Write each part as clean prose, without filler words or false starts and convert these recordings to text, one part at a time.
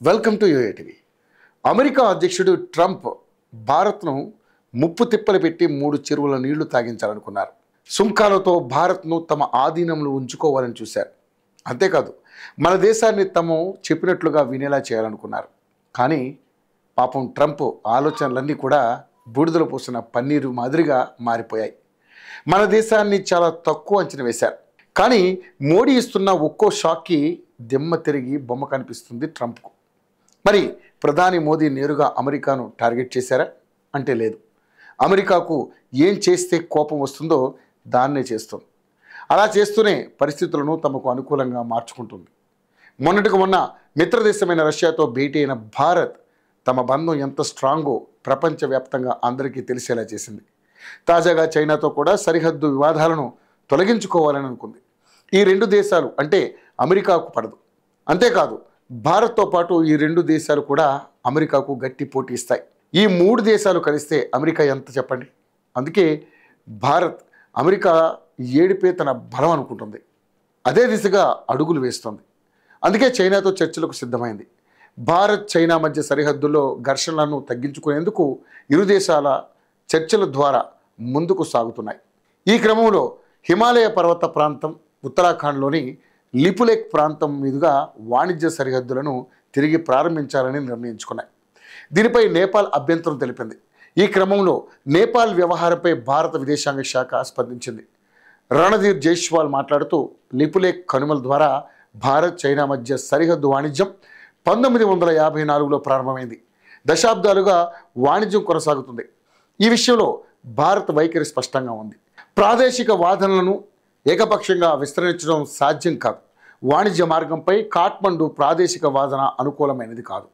Welcome to UATV. America అధ్యక్షుడు Trump భారత్ను ముప్పు తిప్పలు పెట్టి 3 చెరువుల నీళ్లు తాగించాలనుకున్నారు. సుంకాలతో భారత్ను తమ ఆధీనంలో ఉంచుకోవాలని చూశారు. అంతేకాదు మన దేశాన్ని తాము చెప్పినట్లుగా వినేలా చేయాలనుకున్నారు. కానీ పాపం ట్రంప్ ఆలోచనలన్నీ కూడా బూడిదలో పోసిన పన్నీరు మాదిరిగా మారిపోయాయి. మన దేశాన్ని చాలా తక్కువ అంచనా వేశారు. కానీ మోడీ ఇస్తున్న ఒక్కో షాక్కి దిమ్మ తిరిగి బొమ్మ కనిపిస్తుంది ట్రంప్కు. మరి ప్రధాని మోదీ నేరుగా అమెరికాను టార్గెట్ చేశారా అంటే లేదు. అమెరికాకు ఏం చేస్తే కోపం వస్తుందో దాన్నే చేస్తుంది. అలా చేస్తూనే పరిస్థితులను తమకు అనుకూలంగా మార్చుకుంటుంది. మొన్నటికి మొన్న మిత్రదేశమైన రష్యాతో భేటీ అయిన భారత్ తమ బంధం ఎంత స్ట్రాంగో ప్రపంచవ్యాప్తంగా అందరికీ తెలిసేలా చేసింది. తాజాగా చైనాతో కూడా సరిహద్దు వివాదాలను తొలగించుకోవాలని అనుకుంది. ఈ 2 దేశాలు అంటే అమెరికాకు పడదు. అంతేకాదు భారత్తో పాటు ఈ 2 దేశాలు కూడా అమెరికాకు గట్టి పోటీ ఇస్తాయి. ఈ 3 దేశాలు కలిస్తే అమెరికా ఎంత చెప్పండి. అందుకే భారత్ అమెరికా ఏడిపే తన బలం అనుకుంటుంది. అదే దిశగా అడుగులు వేస్తుంది. అందుకే చైనాతో చర్చలకు సిద్ధమైంది. భారత్ చైనా మధ్య సరిహద్దుల్లో ఘర్షణలను తగ్గించుకునేందుకు ఇరు దేశాల చర్చల ద్వారా ముందుకు సాగుతున్నాయి. ఈ క్రమంలో హిమాలయ పర్వత ప్రాంతం ఉత్తరాఖండ్లోని లిపులేక్ ప్రాంతం మీదుగా వాణిజ్య సరిహద్దులను తిరిగి ప్రారంభించాలని నిర్ణయించుకున్నాయి. దీనిపై నేపాల్ అభ్యంతరం తెలిపింది. ఈ క్రమంలో నేపాల్ వ్యవహారంపై భారత విదేశాంగ శాఖ స్పందించింది. రణధీర్ జైస్వాల్ మాట్లాడుతూ లిపులేక్ కనుమల ద్వారా భారత్ చైనా మధ్య సరిహద్దు వాణిజ్యం 1954లో ప్రారంభమైంది. దశాబ్దాలుగా వాణిజ్యం కొనసాగుతుంది. ఈ విషయంలో భారత్ వైఖరి స్పష్టంగా ఉంది. ప్రాదేశిక వాదనలను ఏకపక్షంగా విస్తరించడం సాధ్యం కాదు. వాణిజ్య మార్గంపై కాఠ్మండు ప్రాదేశిక వాదన అనుకూలమైనది కాదు.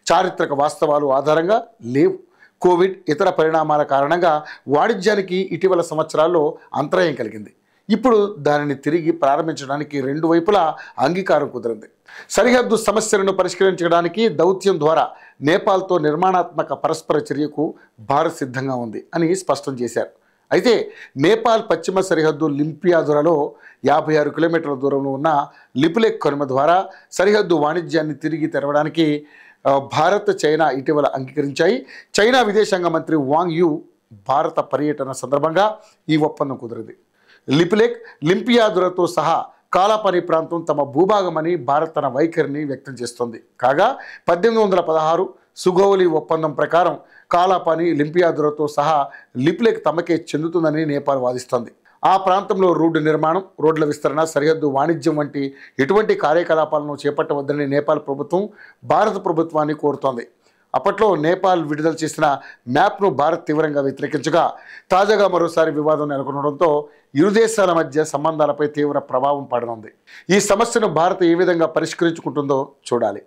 చారిత్రక వాస్తవాలు ఆధారంగా లేవు. కోవిడ్ ఇతర పరిణామాల కారణంగా వాణిజ్యానికి ఇటీవల సంవత్సరాల్లో అంతరాయం కలిగింది. ఇప్పుడు దానిని తిరిగి ప్రారంభించడానికి 2 వైపులా అంగీకారం కుదిరింది. సరిహద్దు సమస్యలను పరిష్కరించడానికి దౌత్యం ద్వారా నేపాల్తో నిర్మాణాత్మక పరస్పర చర్యకు భారత్ సిద్ధంగా ఉంది అని స్పష్టం చేశారు. అయితే నేపాల్ పశ్చిమ సరిహద్దు లింపియాదురలో 56 కిలోమీటర్ల దూరంలో ఉన్న లిపులేక్ కనుమ ద్వారా సరిహద్దు వాణిజ్యాన్ని తిరిగి తెరవడానికి భారత్ చైనా ఇటీవల అంగీకరించాయి. చైనా విదేశాంగ మంత్రి వాంగ్ యూ భారత పర్యటన సందర్భంగా ఈ ఒప్పందం కుదిరింది. లిపులేక్ లింపియాదురతో సహా కాలాపాని ప్రాంతం తమ భూభాగమని భారత్ తన వైఖరిని వ్యక్తం చేస్తోంది. కాగా 1816 సుగౌలి ఒప్పందం ప్రకారం కాలాపాని లింపియాదురతో సహా లిపులేక్ తమకే చెందుతుందని నేపాల్ వాదిస్తోంది. ఆ ప్రాంతంలో రోడ్డు నిర్మాణం, రోడ్ల విస్తరణ, సరిహద్దు వాణిజ్యం వంటి ఎటువంటి కార్యకలాపాలను చేపట్టవద్దని నేపాల్ ప్రభుత్వం భారత ప్రభుత్వాన్ని కోరుతోంది. అప్పట్లో నేపాల్ విడుదల చేసిన మ్యాప్ను భారత్ తీవ్రంగా వ్యతిరేకించగా తాజాగా మరోసారి వివాదం నెలకొనడంతో ఇరు దేశాల మధ్య సంబంధాలపై తీవ్ర ప్రభావం పడనుంది. ఈ సమస్యను భారత్ ఏ విధంగా పరిష్కరించుకుంటుందో చూడాలి.